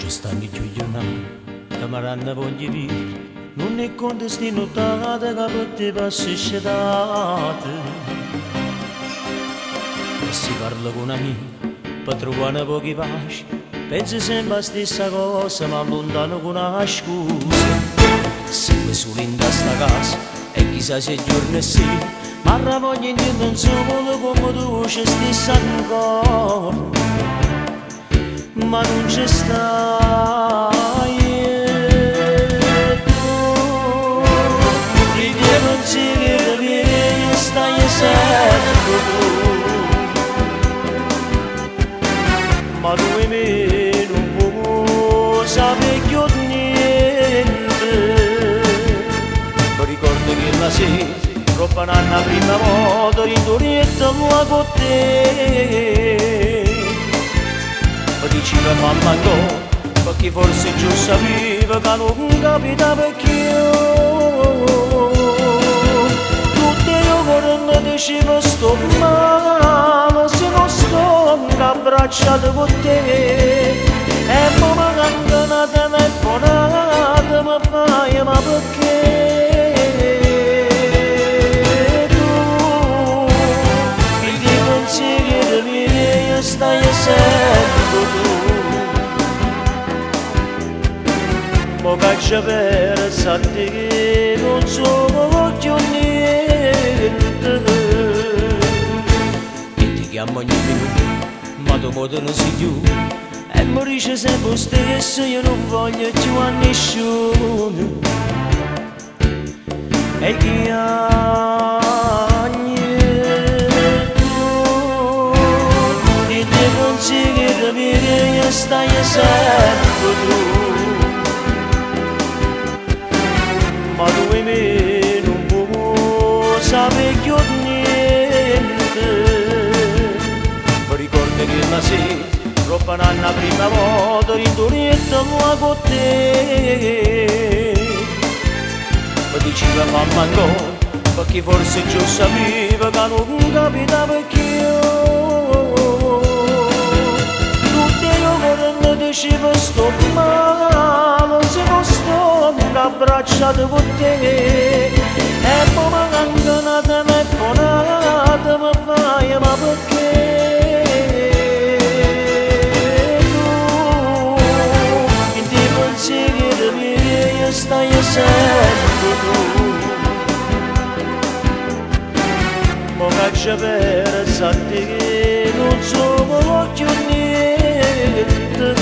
stanchi giù camaranda voglio vivere, non è con destino tanto che per te passi scetate. E si parla con amici, per trovare pochi pace, pensi sempre la stessa cosa, ma lontano con una scusa. Siamo solo in questa casa, e chissà se giorno è sì, ma la voglio in non solo come tu ci stessi ancora, ma non ci stai. Stai sempre tu, ma tu e me non può sapere più niente. Ricordo che la sera, troppo anni prima volta, ritornetta tua con te. Ma diceva mamma no, perché forse già sapeva che non capita perché io diceva sto male se non sto abbracciato con te. E poi mi canta una telefonata, mi fai ma perché tu che ti consigli di me stai sempre tu. Mo caccia per sapere che non sono più niente. E ti chiamo ogni minuto, ma dopo te non sei più. E mi dice sempre stesso, io non voglio più a nessuno. E chi ha niente tu, e ti consigli di venire, stai sempre tu. Ma tu e me non può sapere più niente. Ricordo che la sera, troppo anni prima volta, ritornetta tua con te. Mi diceva mamma no, perché forse già sapeva che non capita perché io. Tutte io mi diceva sto male se non sto abbracciato con te. E poi mi canta una telefonata, mi fai ma perché tu che ti consigli di me stai sempre tu. Mo caccia per sapere che non sono più niente.